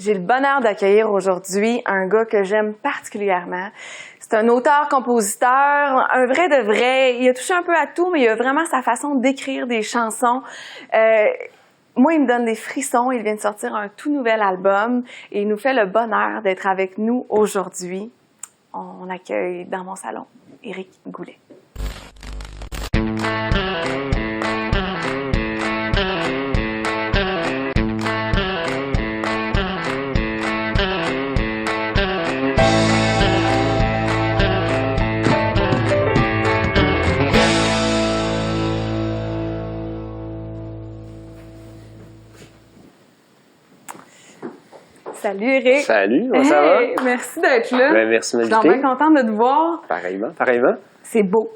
J'ai le bonheur d'accueillir aujourd'hui un gars que j'aime particulièrement. C'est un auteur-compositeur, un vrai de vrai. Il a touché un peu à tout, mais il a vraiment sa façon d'écrire des chansons. Moi, il me donne des frissons. Il vient de sortir un tout nouvel album et il nous fait le bonheur d'être avec nous aujourd'hui. On accueille dans mon salon Éric Goulet. Salut Éric. Salut, comment ça va? Merci d'être là. Ben, merci de m'inviter. Je suis vraiment contente de te voir. Pareillement. C'est beau.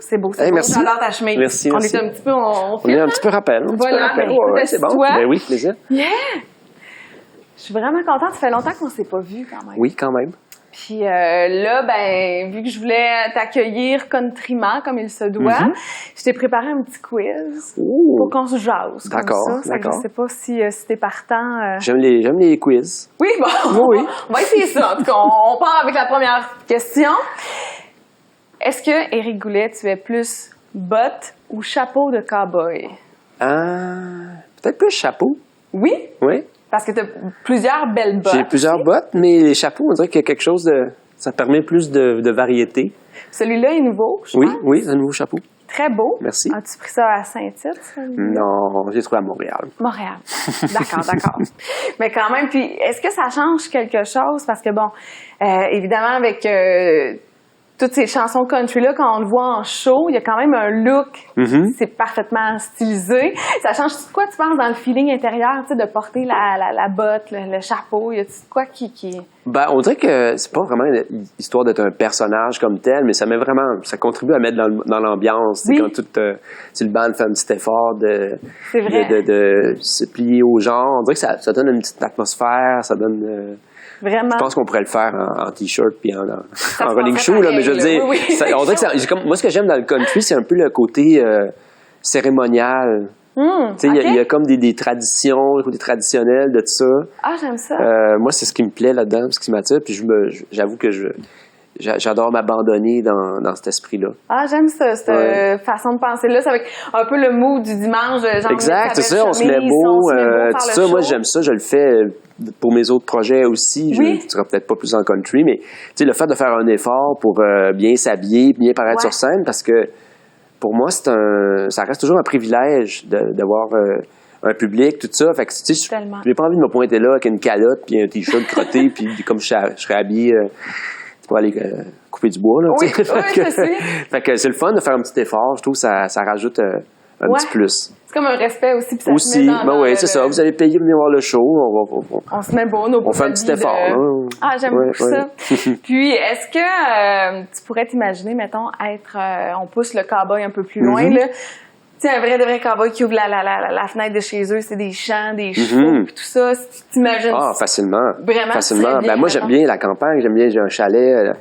Merci. J'adore ta chemise. Merci. On est un petit peu... On est un petit peu rappel. Voilà, c'est bon. Ben oui, plaisir. Yeah! Je suis vraiment contente. Ça fait longtemps qu'on ne s'est pas vus quand même. Oui, quand même. Puis là, ben, vu que je voulais t'accueillir countryment, comme il se doit, je t'ai préparé un petit quiz pour qu'on se jase comme ça. D'accord. Je sais pas si t'es partant. J'aime les quiz. Oui, bon. Oui. On va essayer ça. En tout cas, on part avec la première question. Est-ce que, Éric Goulet, tu es plus bottes ou chapeau de cow-boy? Peut-être plus chapeau. Oui? Oui. Parce que tu as plusieurs belles bottes. J'ai plusieurs bottes, mais les chapeaux, on dirait qu'il y a quelque chose de... Ça permet plus de variété. Celui-là est nouveau, je pense. Oui, c'est un nouveau chapeau. Très beau. Merci. As-tu pris ça à Saint-Tite? Non, j'ai trouvé à Montréal. Montréal. D'accord. Mais quand même, puis est-ce que ça change quelque chose? Parce que bon, évidemment, avec toutes ces chansons country-là, quand on le voit en show, il y a quand même un look, c'est parfaitement stylisé. Ça change quoi, tu penses, dans le feeling intérieur, tu sais, de porter la botte, le chapeau? Y a-tu quoi qui... Ben, on dirait que c'est pas vraiment l'histoire d'être un personnage comme tel, mais ça contribue à mettre dans l'ambiance. Oui. Quand le band fait un petit effort de se plier au genre. On dirait que ça donne une petite atmosphère, ça donne... Vraiment. Je pense qu'on pourrait le faire en t-shirt puis en running shoe, là, mais je veux dire, oui. On dirait que moi, ce que j'aime dans le country, c'est un peu le côté cérémonial. Il y a comme des traditions, le côté traditionnel de tout ça. Ah, j'aime ça. Moi, c'est ce qui me plaît là-dedans, ce qui m'attire, puis j'avoue que j'adore m'abandonner dans cet esprit-là. Ah, j'aime ça, cette façon de penser-là. C'est avec un peu le mood du dimanche. Exact, c'est ça, on se met beau. Tout ça, moi, j'aime ça, je le fais pour mes autres projets aussi. Oui. Je ne serai peut-être pas plus en country, mais le fait de faire un effort pour bien s'habiller, bien paraître sur scène, parce que pour moi, ça reste toujours un privilège d'avoir un public, tout ça. Fait que, j'ai pas envie de me pointer là avec une calotte puis un t-shirt crotté, puis comme je serais habillé... pour aller couper du bois, là. Oui, fait que c'est le fun de faire un petit effort. Je trouve que ça rajoute un petit plus. C'est comme un respect aussi. Puis ça C'est ça. Vous allez payer pour venir voir le show. On se met beau, on fait un petit effort. Hein. Ah, j'aime beaucoup ça. Puis, est-ce que tu pourrais t'imaginer, mettons, on pousse le cow-boy un peu plus loin, là? Tu sais, un vrai de vrai cowboy qui ouvre la fenêtre de chez eux, c'est des champs, des chevaux, puis tout ça. Si tu t'imagines. Ah, facilement. Vraiment. Facilement. Bien, moi, j'aime bien la campagne. J'ai un chalet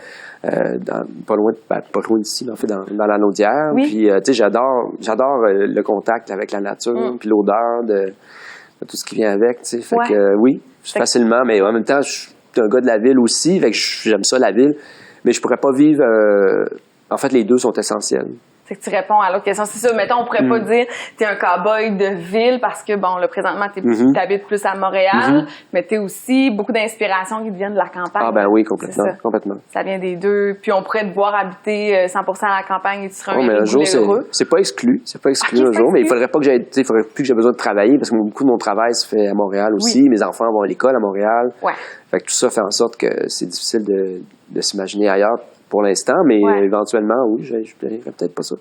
pas loin d'ici, en fait, dans la Naudière. Oui. Puis, tu sais, j'adore le contact avec la nature, puis l'odeur de tout ce qui vient avec, tu sais. Fait que, facilement. Mais en même temps, je suis un gars de la ville aussi. Fait que j'aime ça, la ville. Mais je pourrais pas vivre. En fait, les deux sont essentiels. C'est que tu réponds à l'autre question. C'est ça, mettons, on pourrait pas dire t'es un cow-boy de ville parce que, bon, là, présentement, t'habites plus à Montréal, mais t'es aussi beaucoup d'inspiration qui viennent de la campagne. Ah, ben oui, complètement. Ça vient des deux. Puis on pourrait te voir habiter 100% à la campagne et tu seras un jour, c'est pas exclu. Un jour, mais il faudrait plus que j'ai besoin de travailler parce que beaucoup de mon travail se fait à Montréal aussi. Mes enfants vont à l'école à Montréal. Ouais. Fait que tout ça fait en sorte que c'est difficile de s'imaginer ailleurs pour l'instant, mais éventuellement, oui, je plairais peut-être pas ça.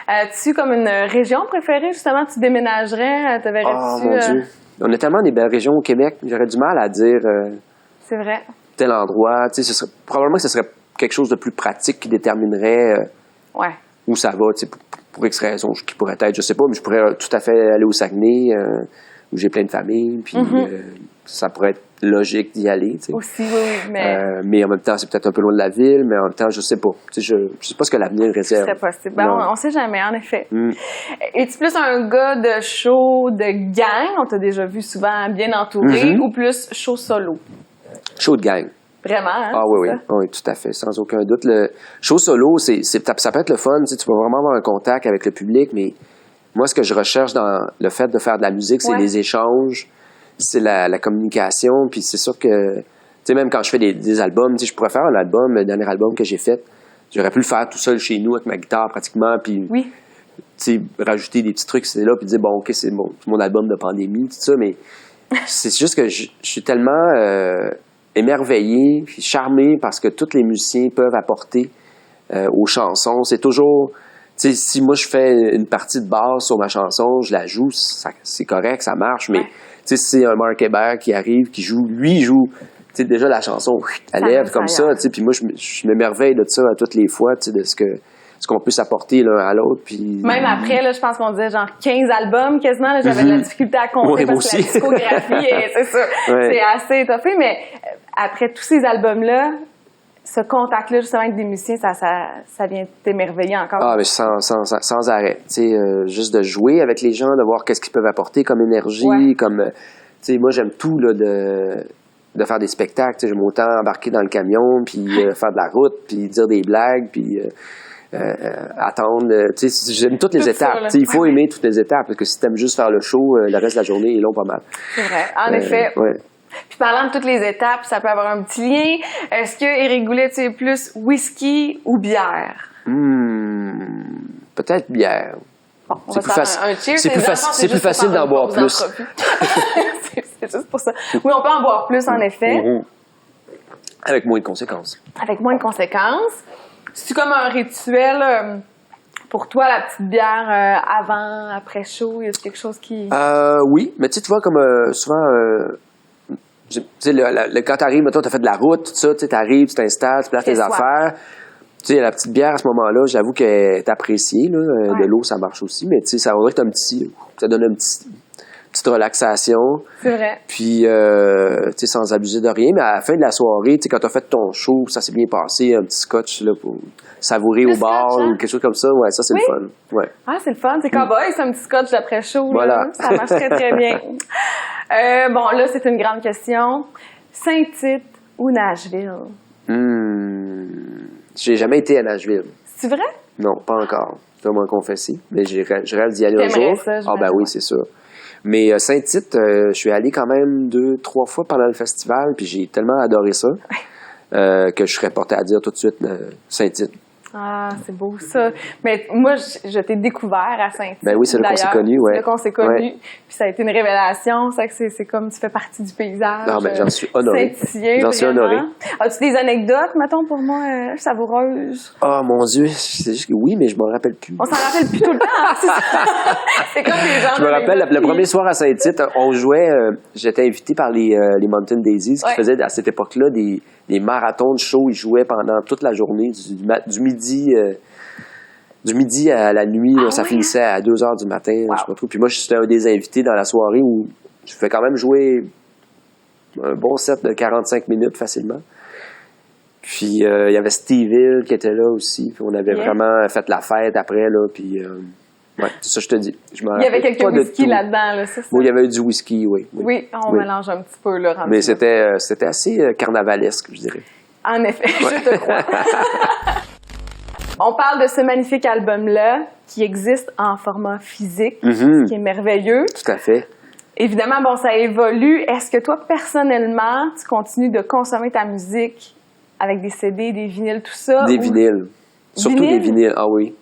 As-tu comme une région préférée, justement, tu déménagerais, te verrais-tu? Oh, mon Dieu. On a tellement des belles régions au Québec, j'aurais du mal à dire c'est vrai. Tel endroit. Probablement que ce serait quelque chose de plus pratique qui déterminerait où ça va, pour X raisons, qui pourrait être, je sais pas, mais je pourrais tout à fait aller au Saguenay, où j'ai plein de familles, puis ça pourrait être logique d'y aller. Tu sais. Aussi, oui, mais en même temps, c'est peut-être un peu loin de la ville, mais en même temps, je sais pas. Tu sais, je sais pas ce que l'avenir réserve. Ce serait possible. Ben, on sait jamais, en effet. Es-tu plus un gars de show de gang, on t'a déjà vu souvent bien entouré, ou plus show solo? Show de gang. Vraiment, hein? Ah oui, oui, tout à fait, sans aucun doute. Le show solo, ça peut être le fun, tu peux vraiment avoir un contact avec le public, mais moi, ce que je recherche dans le fait de faire de la musique, c'est les échanges, c'est la communication, puis c'est sûr que, tu sais, même quand je fais des albums, tu sais, je pourrais faire un album, le dernier album que j'ai fait, j'aurais pu le faire tout seul chez nous avec ma guitare pratiquement, puis tu sais, rajouter des petits trucs, c'est là, puis dire, bon, OK, c'est mon album de pandémie, tout ça, mais c'est juste que je suis tellement émerveillé, puis charmé parce que tous les musiciens peuvent apporter aux chansons. C'est toujours, tu sais, si moi je fais une partie de basse sur ma chanson, je la joue, c'est correct, ça marche, mais tu sais, si c'est un Mark Hébert qui arrive, qui joue, lui il joue, tu sais, déjà la chanson, elle lève comme ça, tu sais, puis moi je m'émerveille de ça à toutes les fois, tu sais, de ce qu'on peut s'apporter l'un à l'autre. Puis même après, là, je pense qu'on disait genre 15 albums quasiment. Là, j'avais de la difficulté à compter parce que la discographie, c'est ça, c'est assez étoffé. Mais après tous ces albums-là, ce contact-là justement avec des musiciens, ça vient t'émerveiller encore. Ah, mais sans arrêt. Tu sais, juste de jouer avec les gens, de voir qu'est-ce qu'ils peuvent apporter comme énergie, comme... tu sais, moi, j'aime tout là, de faire des spectacles. Tu sais, j'aime autant embarquer dans le camion, puis faire de la route, puis dire des blagues, puis... attendre, tu sais, j'aime toutes les étapes. Il faut aimer toutes les étapes, parce que si t'aimes juste faire le show, le reste de la journée est long pas mal. C'est vrai, en effet. Puis parlant de toutes les étapes, ça peut avoir un petit lien. Est-ce que Éric Goulet, tu es plus whisky ou bière? Peut-être bière. Bon, c'est plus facile d'en boire plus. C'est juste pour ça. Oui, on peut en boire plus, en effet. Avec moins de conséquences. Avec moins de conséquences. C'est comme un rituel pour toi, la petite bière avant, après chaud? Y a quelque chose qui... Oui, mais tu vois, comme souvent, tu sais, quand t'arrives, mettons, t'as fait de la route, tout ça, tu t'arrives, tu t'installes, tu places tes affaires. Tu sais, la petite bière, à ce moment-là, j'avoue qu'elle est appréciée. Là. De l'eau, ça marche aussi, mais tu sais, ça voudrait que ça donne une petite relaxation. C'est vrai. Puis, tu sais, sans abuser de rien, mais à la fin de la soirée, tu sais, quand t'as fait ton show, ça s'est bien passé, un petit scotch, là, pour savourer au bar ou quelque chose comme ça, ouais, ça, c'est le fun. Ouais. Ah, c'est le fun. C'est cowboy, c'est un petit scotch d'après-show. Voilà. Là. Ça marche très, très bien. Bon, là, c'est une grande question. Saint-Tite ou Nashville? J'ai jamais été à Nashville. C'est vrai? Non, pas encore. Je dois m'en confesser. Mais je rêve d'y aller un jour. Ben oui, c'est sûr. Mais Saint-Tite, je suis allé quand même 2-3 fois pendant le festival, puis j'ai tellement adoré ça que je serais porté à dire tout de suite Saint-Tite. Ah, c'est beau ça. Mais moi, je t'ai découvert à Saint-Tite. Ben oui, c'est là qu'on s'est connus, C'est là qu'on s'est connus. Puis ça a été une révélation. C'est comme tu fais partie du paysage. Non, mais j'en suis honoré. J'en suis honoré. As-tu des anecdotes, mettons, pour moi, savoureuses? Oh mon Dieu, c'est juste que oui, mais je m'en rappelle plus. On s'en rappelle plus tout le temps. Hein, c'est comme les gens. Je me rappelle, le premier soir à Saint-Tite, on jouait, j'étais invité par les Mountain Daisies qui faisaient à cette époque-là des marathons de show. Ils jouaient pendant toute la journée, du midi à la nuit. Là, ça finissait à 2 heures du matin. Je sais pas trop. Puis moi, j'étais un des invités dans la soirée où je fais quand même jouer un bon set de 45 minutes facilement. Puis il y avait Steve Hill qui était là aussi. Puis on avait vraiment fait la fête après. Là, puis c'est ça que je te dis. Il y avait quelques whisky là-dedans, là, c'est ça? Oui, il y avait du whisky, oui. Oui, on mélange un petit peu. Là, mais c'était assez carnavalesque, je dirais. En effet, je te crois. On parle de ce magnifique album-là qui existe en format physique, ce qui est merveilleux. Tout à fait. Évidemment, bon, ça évolue. Est-ce que toi, personnellement, tu continues de consommer ta musique avec des CD, des vinyles, tout ça? Des vinyles. Surtout des vinyles, ah oui.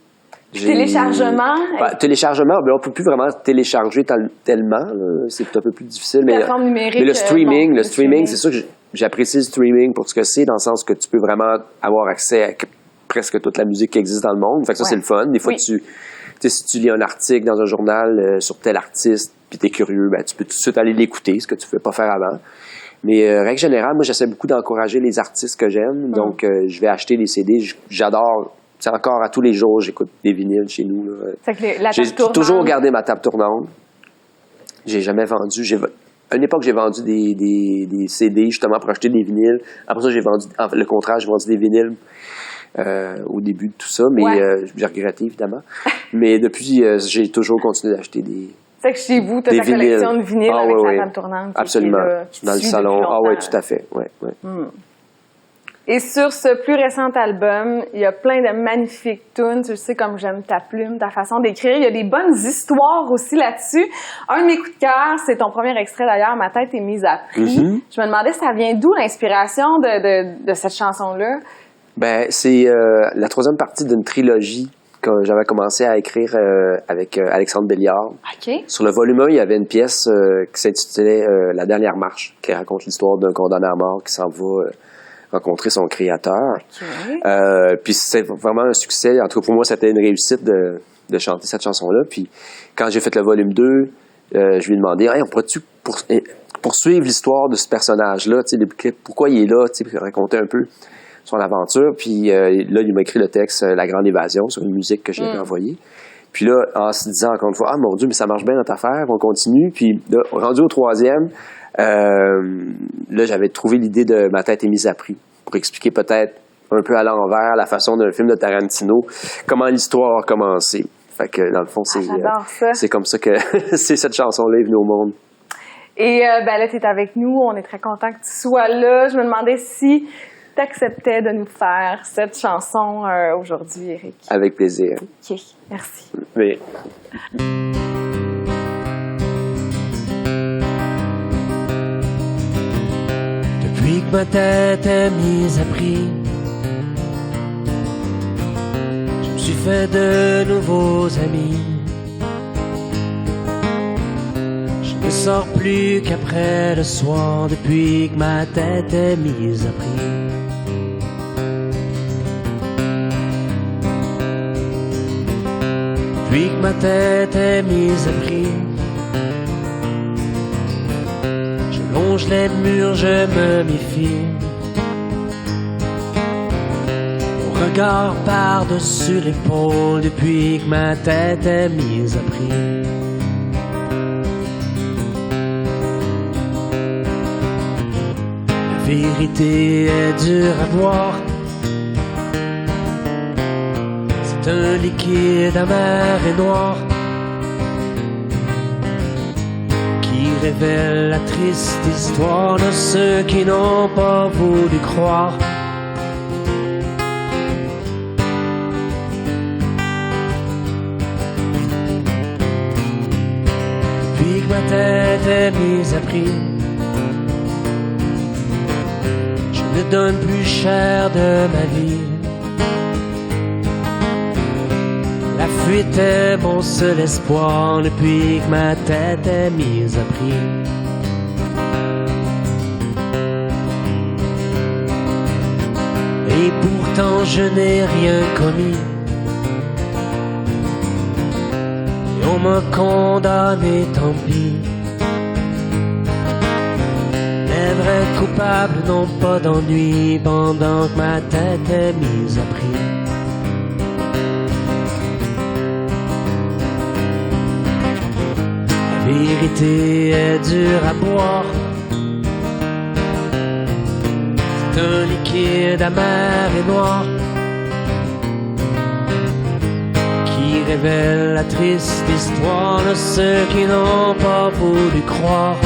Téléchargement? Téléchargement, on ne peut plus vraiment télécharger tellement. C'est un peu plus difficile. Mais le streaming, c'est sûr que j'apprécie le streaming pour ce que c'est, dans le sens que tu peux vraiment avoir accès à presque toute la musique qui existe dans le monde. Fait que ça, c'est le fun. Des fois, si tu lis un article dans un journal sur tel artiste, puis tu es curieux, ben, tu peux tout de suite aller l'écouter, ce que tu ne pouvais pas faire avant. Mais règle générale, moi, j'essaie beaucoup d'encourager les artistes que j'aime. Donc, je vais acheter des CD. J'adore. C'est encore à tous les jours, j'écoute des vinyles chez nous. J'ai toujours gardé ma table tournante. J'ai jamais vendu. À une époque, j'ai vendu des CD justement pour acheter des vinyles. Après ça, j'ai vendu, le contraire, j'ai vendu des vinyles au début de tout ça, mais j'ai regretté évidemment. Mais depuis, j'ai toujours continué d'acheter des. C'est que chez vous, tu as ta collection de vinyles avec la table tournante. Absolument. Dans le salon. Ah oui, tout à fait. Ouais. Et sur ce plus récent album, il y a plein de magnifiques tunes. Tu le sais comme j'aime ta plume, ta façon d'écrire. Il y a des bonnes histoires aussi là-dessus. Un de mes coups de cœur, c'est ton premier extrait d'ailleurs, Ma tête est mise à prix. Je me demandais, ça vient d'où l'inspiration de cette chanson-là? Ben, c'est la troisième partie d'une trilogie que j'avais commencé à écrire avec Alexandre Béliard. Okay. Sur le volume 1, il y avait une pièce qui s'intitulait La dernière marche, qui raconte l'histoire d'un condamné à mort qui s'en va rencontrer son créateur. Okay. Puis c'est vraiment un succès. En tout cas, pour moi, c'était une réussite de chanter cette chanson-là. Puis quand j'ai fait le volume 2, je lui ai demandé, hey, on pourrait-tu poursuivre l'histoire de ce personnage-là? Pourquoi il est là? Raconter un peu son aventure. Puis là, il m'a écrit le texte La Grande Évasion sur une musique que j'ai envoyée. Puis là, en se disant encore une fois, ah mon Dieu, mais ça marche bien notre affaire, on continue. Puis là, rendu au troisième, là, j'avais trouvé l'idée de Ma tête est mise à prix pour expliquer peut-être un peu à l'envers la façon d'un film de Tarantino, comment l'histoire a commencé. Fait que dans le fond, c'est comme ça que c'est cette chanson-là est venue au monde. Et là, tu es avec nous, on est très content que tu sois là. Je me demandais si tu acceptais de nous faire cette chanson aujourd'hui, Éric. Avec plaisir. OK, merci. Oui. Depuis que ma tête est mise à prix, je me suis fait de nouveaux amis. Je ne sors plus qu'après le soir depuis que ma tête est mise à prix. Depuis que ma tête est mise à prix, longe les murs, je me méfie. Mon regard par-dessus l'épaule depuis que ma tête est mise à prix. La vérité est dure à boire. C'est un liquide amer et noir qui révèle la triste histoire de ceux qui n'ont pas voulu croire. Depuis que ma tête est mise à prix, je ne donne plus cher de ma vie. La fuite est mon seul espoir depuis que ma tête est mise à prix. Et pourtant je n'ai rien commis, et on m'a condamné, tant pis. Les vrais coupables n'ont pas d'ennui pendant que ma tête est mise à prix. La vérité est dure à boire. C'est un liquide amer et noir qui révèle la triste histoire de ceux qui n'ont pas voulu croire.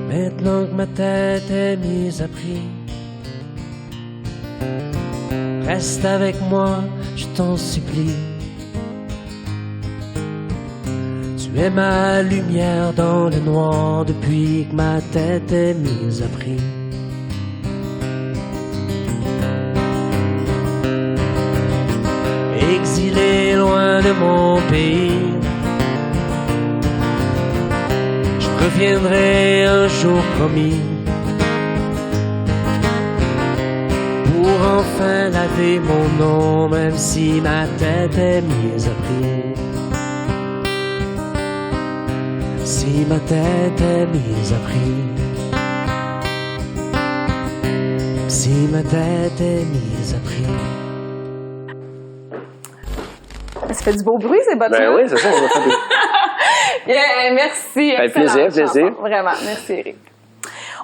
Maintenant que ma tête est mise à prix, reste avec moi, je t'en supplie. Tu es ma lumière dans le noir depuis que ma tête est mise à prix. Exilé loin de mon pays, je reviendrai un jour promis, pour enfin laver mon nom, même si ma tête est mise à prix. Si ma tête est mise à prix, si ma tête est mise à prix. Ça fait du beau bruit, ces bottes-là. Ben oui, c'est ça, on va faire des... Yeah, merci. Ben, Excellente plaisir. chanson. Vraiment, merci Eric.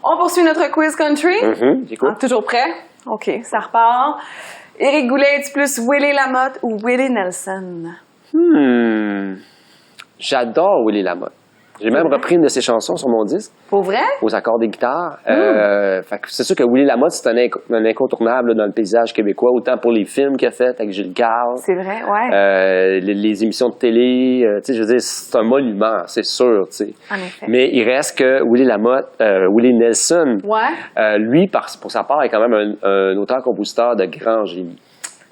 On poursuit notre quiz country. J'écoute. Ah, toujours prêt? OK, ça repart. Éric Goulet, es-tu plus Willie Lamotte ou Willie Nelson? J'adore Willie Lamotte. J'ai même repris une de ses chansons sur mon disque, Pour vrai? aux accords des guitares. Fait que c'est sûr que Willie Lamotte, c'est un incontournable là, dans le paysage québécois, autant pour les films qu'il a fait avec Gilles Carle. C'est vrai, ouais. Les émissions de télé, tu sais, je veux dire, c'est un monument, c'est sûr, tu sais. En effet. Mais il reste que Willie Nelson, Ouais. lui, pour sa part, est quand même un auteur-compositeur de grand génie.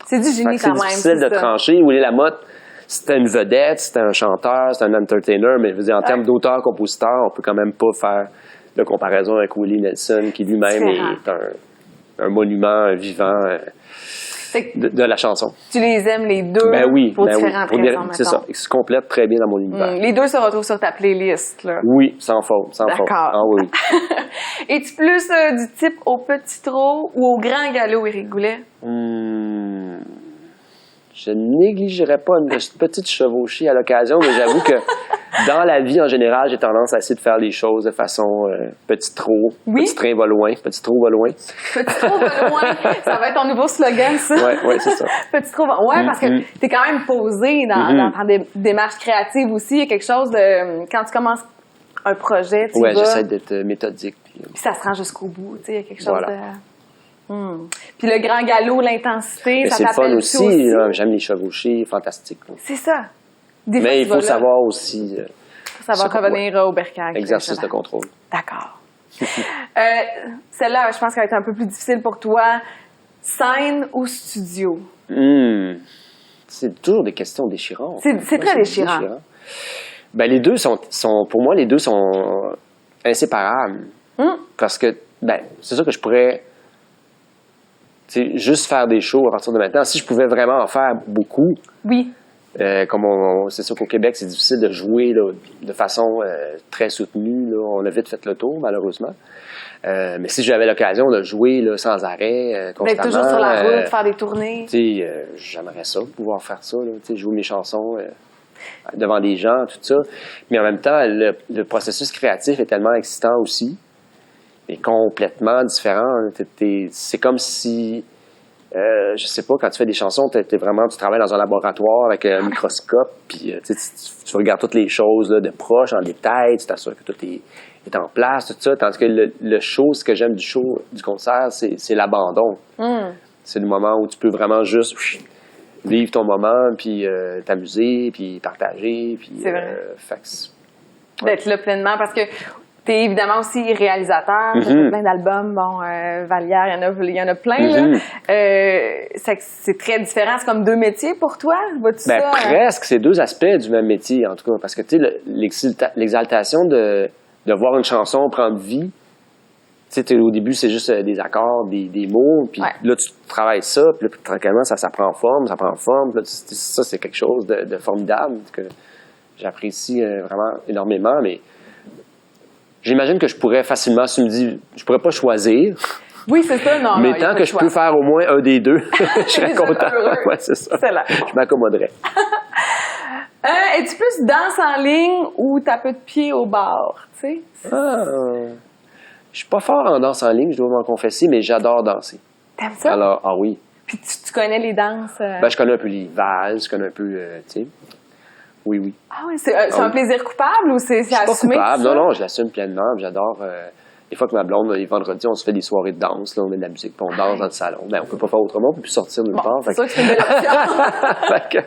C'est du Fait génie que c'est quand même. difficile de ça. trancher. Willie Lamotte, c'était une vedette, c'était un chanteur, c'était un entertainer, mais je veux dire, en termes d'auteur-compositeur, on peut quand même pas faire de comparaison avec Willie Nelson, qui lui-même est un monument vivant Fait que de la chanson. tu les aimes les deux Ben oui, pour ben oui. différentes raisons, C'est ça. Ils se complètent très bien dans mon univers. Les deux se retrouvent sur ta playlist, là. Oui, sans faute, sans faute. D'accord. Ah oui. Es-tu plus du type au petit trot ou au grand galop, Éric Goulet? Je négligerais pas une petite chevauchée à l'occasion, mais j'avoue que dans la vie, en général, j'ai tendance à essayer de faire les choses de façon petit trot. Oui? Petit train va loin, petit trot va loin. Petit trot va loin. Ça va être ton nouveau slogan, ça. Oui, c'est ça. Petit trot va... Ouais, parce que t'es quand même posé dans des démarches créatives aussi. Il y a quelque chose de... Quand tu commences un projet, tu Ouais, vas... j'essaie d'être méthodique. Puis ça se rend jusqu'au bout, tu sais. Il y a quelque chose Voilà. de... Puis le grand galop, l'intensité, Mais ça c'est le fun t'appelle aussi. Là, j'aime les chevauchés, fantastique. Là. C'est ça. Des Mais il faut festivals-là, savoir aussi ça va revenir au bercail. exercice de contrôle. D'accord. Celle-là, je pense qu'elle va être un peu plus difficile pour toi. Scène ou studio? C'est toujours des questions déchirantes. C'est très déchirant. Ben, les deux sont, pour moi, les deux sont inséparables. Parce que, ben, c'est sûr que je pourrais, tu sais, juste faire des shows à partir de maintenant. Si je pouvais vraiment en faire beaucoup, Oui. comme c'est sûr qu'au Québec, c'est difficile de jouer là, de façon très soutenue. Là. On a vite fait le tour, malheureusement. Mais si j'avais l'occasion de jouer là, sans arrêt, constamment... D'être toujours sur la route, faire des tournées. Tu sais, j'aimerais ça, pouvoir faire ça, là, tu sais, jouer mes chansons devant des gens, tout ça. Mais en même temps, le processus créatif est tellement excitant aussi, et complètement différent. C'est comme si, je sais pas, quand tu fais des chansons, tu travailles dans un laboratoire avec un microscope, puis tu regardes toutes les choses là, de proche, en détail, tu t'assures que tout est en place, tout ça. Tandis que le show, ce que j'aime du concert, c'est l'abandon. C'est le moment où tu peux vraiment juste vivre ton moment, puis t'amuser, puis partager. Puis, c'est vrai. Ouais. D'être là pleinement, parce que t'es évidemment aussi réalisateur, t'as fait plein d'albums, bon, Vallière, il y en a plein, là. C'est très différent, c'est comme deux métiers pour toi, vois-tu Ben, ça? presque, c'est deux aspects du même métier, en tout cas, parce que, tu sais, l'exaltation de voir une chanson prendre vie, tu sais, au début, c'est juste des accords, des mots, puis là, tu travailles ça, puis là, tranquillement, ça prend forme, puis là, ça, c'est quelque chose de formidable que j'apprécie vraiment énormément, mais j'imagine que je pourrais facilement, si tu me dis, je pourrais pas choisir. Oui, c'est ça, non. Mais tant que je peux faire au moins un des deux, je serais content. Ouais, c'est ça. Excellent. Je m'accommoderais. Es-tu plus danse en ligne ou tape de pied au bar, tu sais? Je suis pas fort en danse en ligne, je dois m'en confesser, mais j'adore danser. T'aimes ça? Alors, oui. Puis tu connais les danses? Ben, je connais un peu les valses, je connais un peu, tu sais. Oui. Ah oui, c'est un plaisir coupable ou c'est assumé? Je suis pas coupable, non, je l'assume pleinement, j'adore... des fois que ma blonde, les vendredis, on se fait des soirées de danse, là, on met de la musique, puis on danse dans le salon. Ben, on peut pas faire autrement, on peut plus sortir nulle part. C'est sûr que c'est une belle option.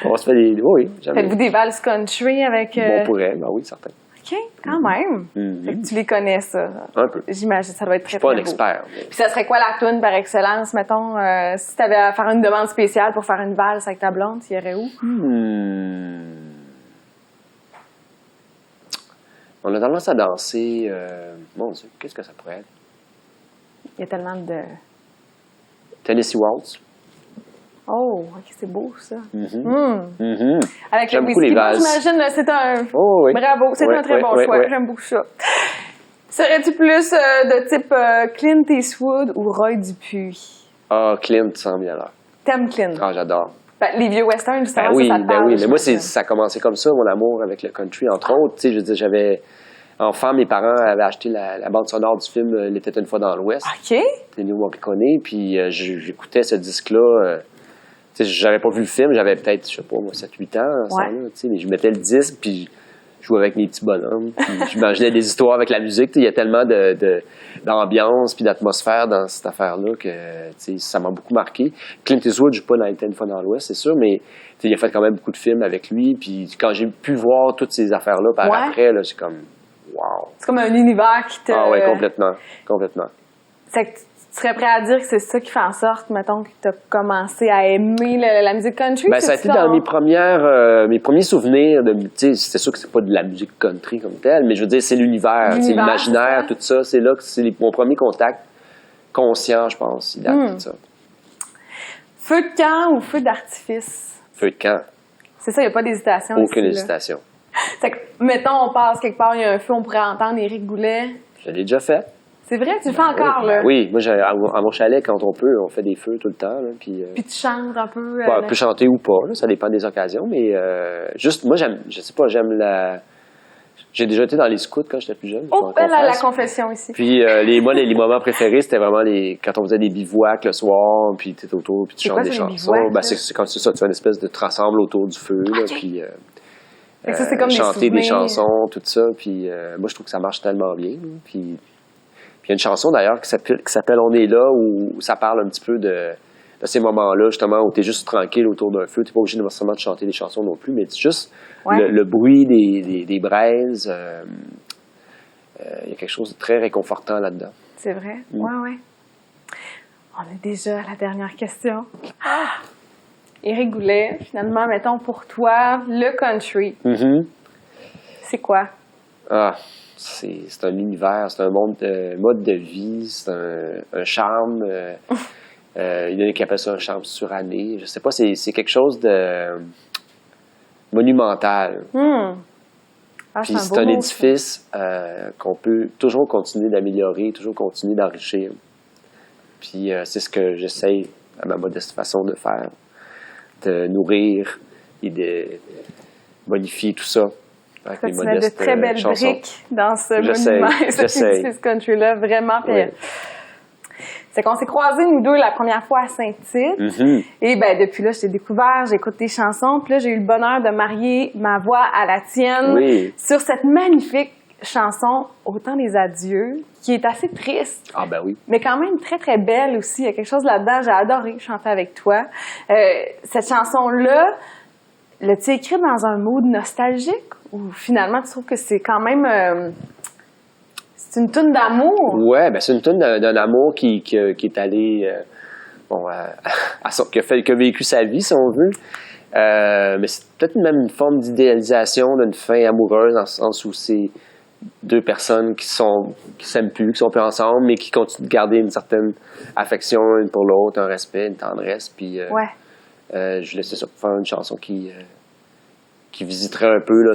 On se fait des... Oui, jamais. Faites-vous des valses country avec... On pourrait, ben oui, certain. OK, quand même. Fait que tu les connais, ça. Un peu. J'imagine, ça doit être très, Je suis pas très un beau. expert. Mais... Puis ça serait quoi la toune par excellence, mettons, si tu avais à faire une demande spéciale pour faire une valse avec ta blonde, tu irais où? On a tendance à danser... Mon Dieu, qu'est-ce que ça pourrait être? Il y a tellement de... Tennessee Waltz. Oh, OK, c'est beau, ça. Avec J'aime le beaucoup les whisky, valses. j'imagine, c'est un... Oh, oui. Bravo, c'est un très bon choix. Oui. J'aime beaucoup ça. Serais-tu plus de type Clint Eastwood ou Roy Dupuis? Ah, Clint, 100 000 $. T'aimes Clint? Ah, j'adore. Ben, les vieux westerns, justement, Ben oui, ça te parle. mais moi, ça a commencé comme ça, mon amour avec le country, entre autres. Tu sais, je veux dire, enfant, mes parents avaient acheté la bande sonore du film Il était une fois dans l'Ouest. OK. Ennio Morricone, puis j'écoutais ce disque-là. Tu sais, j'avais pas vu le film, j'avais peut-être, je sais pas, moi, 7-8 ans, ça, là, tu sais, mais je mettais le disque, puis je jouais avec mes petits bonhommes, puis j'imaginais des histoires avec la musique. Il y a tellement d'ambiance puis d'atmosphère dans cette affaire-là que ça m'a beaucoup marqué. Clint Eastwood, je joue pas dans Il était une fois dans l'Ouest, c'est sûr, mais il a fait quand même beaucoup de films avec lui, puis quand j'ai pu voir toutes ces affaires-là par après, là, c'est comme... Wow. C'est comme un univers qui te... Ah oui, complètement. C'est que tu serais prêt à dire que c'est ça qui fait en sorte, mettons, que tu as commencé à aimer la musique country? Ben, ça a été dans mes premiers souvenirs. C'était sûr que c'est pas de la musique country comme telle, mais je veux dire, c'est l'univers, l'imaginaire, tout ça. C'est là que c'est mon premier contact conscient, je pense, il date de ça. Feu de camp ou feu d'artifice? Feu de camp. C'est ça, il n'y a pas d'hésitation. Aucune ici, hésitation. Fait que, mettons, on passe quelque part, il y a un feu, on pourrait entendre Éric Goulet. Je l'ai déjà fait. C'est vrai, tu le fais encore, là? Oui, moi, à mon chalet, quand on peut, on fait des feux tout le temps. Là, puis tu chantes un peu? On peut chanter ou pas, là, ça dépend des occasions, mais juste, moi, j'aime la... J'ai déjà été dans les scouts quand j'étais plus jeune. Oh, belle la confession ici. Puis les moments préférés, c'était vraiment quand on faisait des bivouacs le soir, puis tu étais autour, puis tu chantes des chansons. Ben, c'est quand c'est ça, tu fais une espèce de te rassemble autour du feu, là, puis... ça, c'est comme chanter des chansons, tout ça, puis moi, je trouve que ça marche tellement bien, là, puis... Il y a une chanson, d'ailleurs, qui s'appelle « On est là », où ça parle un petit peu de ces moments-là, justement, où tu es juste tranquille autour d'un feu. Tu n'es pas obligé nécessairement de chanter des chansons non plus, mais c'est juste le bruit des braises. Il y a quelque chose de très réconfortant là-dedans. C'est vrai? Oui. On est déjà à la dernière question. Éric Goulet, finalement, mettons pour toi, le country. C'est quoi? C'est un univers, c'est un mode de vie, c'est un charme. Il y en a qui appellent ça un charme suranné. Je sais pas, c'est quelque chose de monumental. Puis c'est un édifice qu'on peut toujours continuer d'améliorer, toujours continuer d'enrichir. Puis c'est ce que j'essaye, à ma modeste façon, de faire, de nourrir et de bonifier tout ça. Tu mets de très belles briques dans ce monument, cet édifice country-là, vraiment. C'est qu'on s'est croisés, nous deux, la première fois à Saint-Tite. Et ben depuis là, je t'ai découvert, j'écoute tes chansons. Puis là, j'ai eu le bonheur de marier ma voix à la tienne sur cette magnifique chanson « Au temps des adieux », qui est assez triste. Ah ben oui. Mais quand même très, très belle aussi. Il y a quelque chose là-dedans. J'ai adoré chanter avec toi. Cette chanson-là, l'as-tu écrite dans un mood nostalgique ou finalement tu trouves que c'est quand même c'est une toune d'amour? Ouais, ben c'est une toune d'un amour qui est allé qui a vécu sa vie, si on veut. Mais c'est peut-être même une forme d'idéalisation d'une fin amoureuse, dans le sens où c'est deux personnes qui s'aiment plus, qui sont plus ensemble, mais qui continuent de garder une certaine affection l'une pour l'autre, un respect, une tendresse. Puis je laissais ça pour faire une chanson qui visiterait un peu là,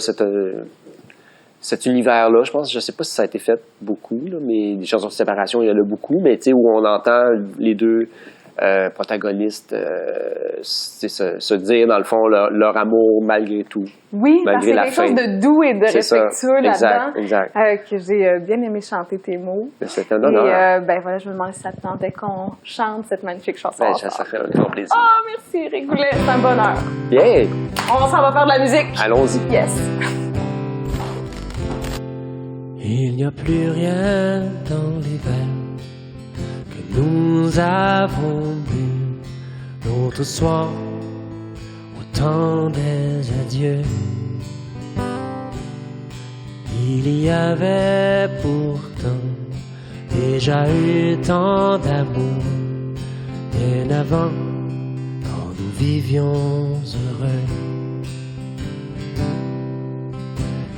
cet univers-là. Je pense, je sais pas si ça a été fait beaucoup, là, mais des chansons de séparation, il y en a beaucoup, mais tu sais, où on entend les deux protagonistes se dire, dans le fond, leur amour malgré tout. Oui, parce qu'il y a quelque chose de doux et de respectueux là-dedans. Exact. Que j'ai bien aimé chanter tes mots. C'est un honneur. Et voilà, je me demandais si ça te tentait qu'on chante cette magnifique chanson. Ça ferait un grand plaisir. Oh, merci, Éric Goulet, c'est un bonheur. Yeah! On s'en va faire de la musique. Allons-y. Yes. Il n'y a plus rien dans les verres que nous avons bu l'autre soir au temps des adieux. Il y avait pourtant déjà eu tant d'amour bien avant, quand nous vivions heureux.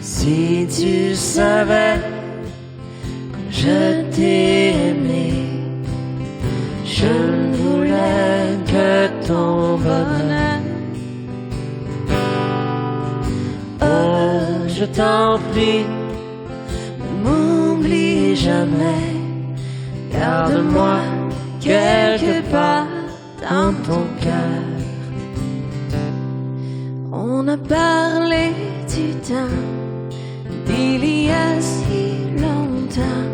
Si tu savais que je t'ai aimé, je ne voulais que ton bonheur. Oh, je t'en prie, ne m'oublie jamais. Garde-moi quelque part dans ton cœur. On a parlé du temps d'il y a si longtemps,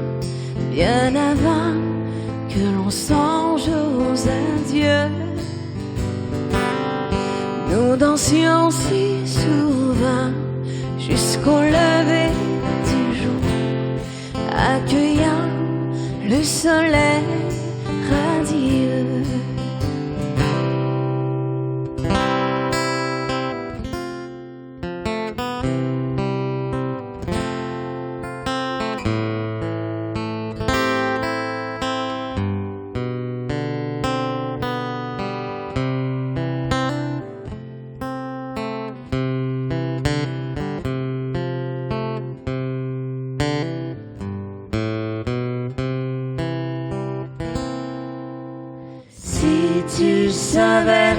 bien avant que l'on songe aux adieux. Nous dansions si souvent jusqu'au lever du jour, accueillant le soleil radieux. Si tu savais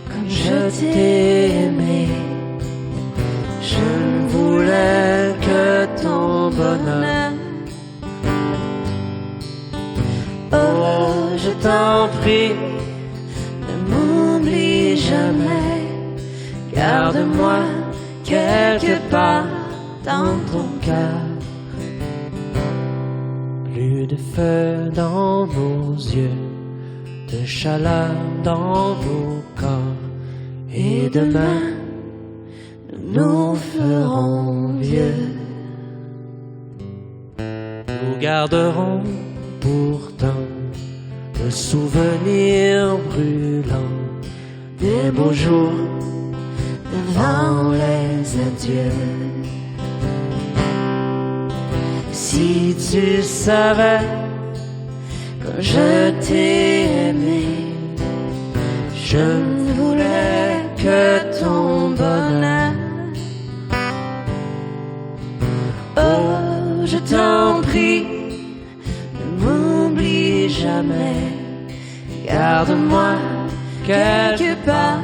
comme je t'ai aimé, je ne voulais que ton bonheur. Oh, je t'en prie, ne m'oublie jamais, garde-moi quelque part dans ton cœur. Plus de feu dans nos yeux, de chaleur dans nos corps, Et demain, nous nous ferons vieux. nous garderons pourtant le souvenir brûlant Des beaux jours devant les adieux. Si tu savais Quand je t'ai aimé, je je ne voulais que ton bonheur. Oh, je t'en prie, ne m'oublie jamais, garde-moi quelque part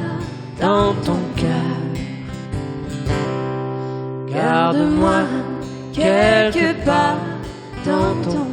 dans ton cœur. Garde-moi quelque part dans ton cœur.